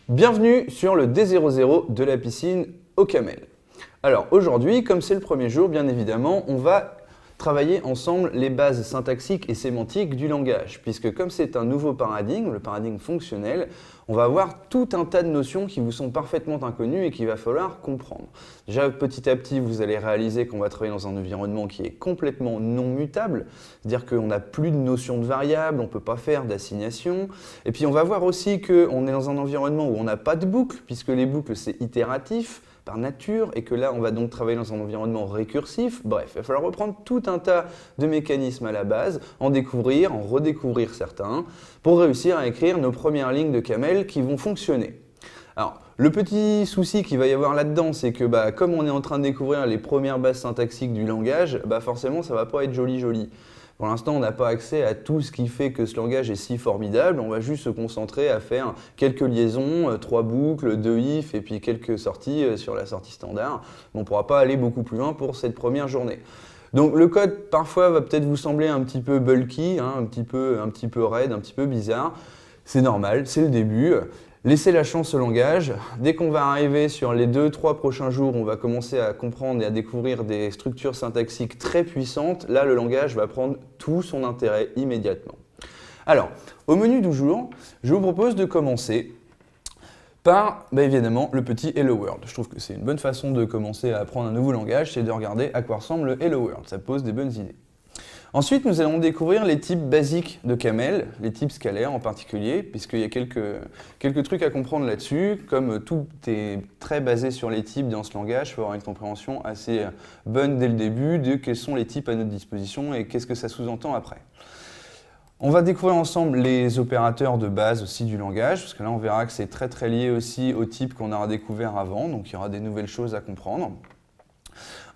Bienvenue sur le D00 de la piscine OCaml. Alors aujourd'hui, comme c'est le premier jour, bien évidemment, on va travailler ensemble les bases syntaxiques et sémantiques du langage, puisque comme c'est un nouveau paradigme, le paradigme fonctionnel, on va avoir tout un tas de notions qui vous sont parfaitement inconnues et qu'il va falloir comprendre. Déjà, petit à petit, vous allez réaliser qu'on va travailler dans un environnement qui est complètement non mutable, c'est-à-dire qu'on n'a plus de notion de variable, on ne peut pas faire d'assignation. Et puis on va voir aussi qu'on est dans un environnement où on n'a pas de boucle, puisque les boucles, c'est itératif par nature, et que là, on va donc travailler dans un environnement récursif. Bref, il va falloir reprendre tout un tas de mécanismes à la base, en découvrir, en redécouvrir certains, pour réussir à écrire nos premières lignes de camel qui vont fonctionner. Alors, le petit souci qu'il va y avoir là-dedans, c'est que comme on est en train de découvrir les premières bases syntaxiques du langage, forcément, ça ne va pas être joli. Pour l'instant, on n'a pas accès à tout ce qui fait que ce langage est si formidable. On va juste se concentrer à faire quelques liaisons, 3 boucles, 2 if et puis quelques sorties sur la sortie standard. On ne pourra pas aller beaucoup plus loin pour cette première journée. Donc le code, parfois, va peut-être vous sembler un petit peu bulky, un petit peu raide, un petit peu bizarre. C'est normal, c'est le début. Laissez la chance au langage. Dès qu'on va arriver sur les 2-3 prochains jours, on va commencer à comprendre et à découvrir des structures syntaxiques très puissantes. Là, le langage va prendre tout son intérêt immédiatement. Alors, au menu du jour, je vous propose de commencer par, évidemment, le petit Hello World. Je trouve que c'est une bonne façon de commencer à apprendre un nouveau langage, c'est de regarder à quoi ressemble le Hello World. Ça pose des bonnes idées. Ensuite, nous allons découvrir les types basiques de camel, les types scalaires en particulier, puisqu'il y a quelques trucs à comprendre là-dessus. Comme tout est très basé sur les types dans ce langage, il faut avoir une compréhension assez bonne dès le début de quels sont les types à notre disposition et qu'est-ce que ça sous-entend après. On va découvrir ensemble les opérateurs de base aussi du langage, parce que là on verra que c'est très lié aussi aux types qu'on aura découvert avant, donc il y aura des nouvelles choses à comprendre.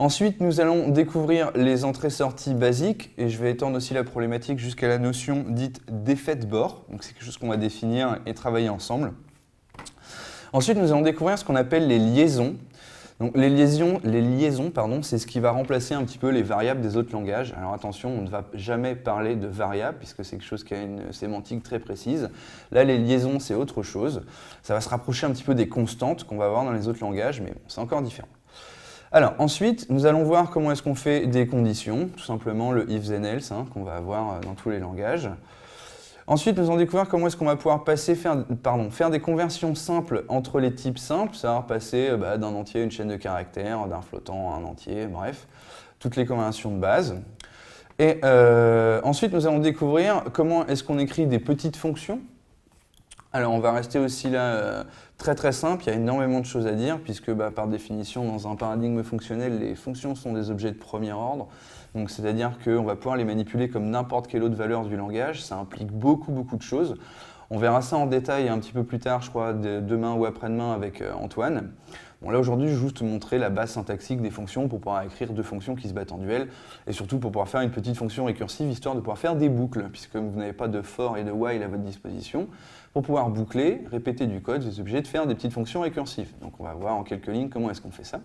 Ensuite, nous allons découvrir les entrées-sorties basiques et je vais étendre aussi la problématique jusqu'à la notion dite d'effet de bord. Donc c'est quelque chose qu'on va définir et travailler ensemble. Ensuite, nous allons découvrir ce qu'on appelle les liaisons. Donc les liaisons, c'est ce qui va remplacer un petit peu les variables des autres langages. Alors attention, on ne va jamais parler de variables puisque c'est quelque chose qui a une sémantique très précise. Là, les liaisons, c'est autre chose. Ça va se rapprocher un petit peu des constantes qu'on va avoir dans les autres langages, mais bon, c'est encore différent. Alors ensuite, nous allons voir comment est-ce qu'on fait des conditions, tout simplement le if then else qu'on va avoir dans tous les langages. Ensuite, nous allons découvrir comment est-ce qu'on va pouvoir faire des conversions simples entre les types simples, savoir passer d'un entier à une chaîne de caractères, d'un flottant à un entier, bref, toutes les conversions de base. Et ensuite, nous allons découvrir comment est-ce qu'on écrit des petites fonctions. Alors on va rester aussi là très simple, il y a énormément de choses à dire puisque par définition dans un paradigme fonctionnel les fonctions sont des objets de premier ordre, donc c'est-à-dire qu'on va pouvoir les manipuler comme n'importe quelle autre valeur du langage, ça implique beaucoup de choses. On verra ça en détail un petit peu plus tard, je crois, demain ou après-demain avec Antoine. Bon, là aujourd'hui, je vais juste montrer la base syntaxique des fonctions pour pouvoir écrire deux fonctions qui se battent en duel et surtout pour pouvoir faire une petite fonction récursive histoire de pouvoir faire des boucles puisque comme vous n'avez pas de for et de while à votre disposition, pour pouvoir boucler, répéter du code, vous êtes obligé de faire des petites fonctions récursives. Donc on va voir en quelques lignes comment est-ce qu'on fait ça.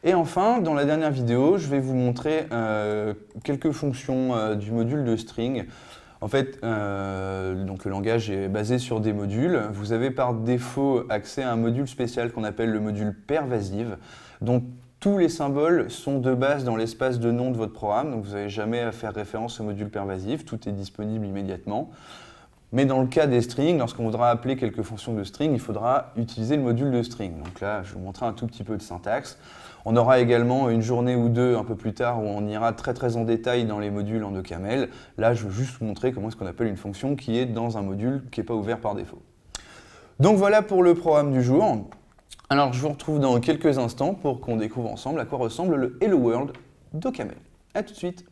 Et enfin, dans la dernière vidéo, je vais vous montrer quelques fonctions du module de string. En fait, donc le langage est basé sur des modules. Vous avez par défaut accès à un module spécial qu'on appelle le module pervasive, dont tous les symboles sont de base dans l'espace de nom de votre programme, donc vous n'avez jamais à faire référence au module pervasive, tout est disponible immédiatement. Mais dans le cas des strings, lorsqu'on voudra appeler quelques fonctions de string, il faudra utiliser le module de string. Donc là, je vais vous montrer un tout petit peu de syntaxe. On aura également une journée ou deux un peu plus tard où on ira très en détail dans les modules en OCaml. Là, je veux juste vous montrer comment est-ce qu'on appelle une fonction qui est dans un module qui n'est pas ouvert par défaut. Donc voilà pour le programme du jour. Alors je vous retrouve dans quelques instants pour qu'on découvre ensemble à quoi ressemble le Hello World d'OCaml. A tout de suite.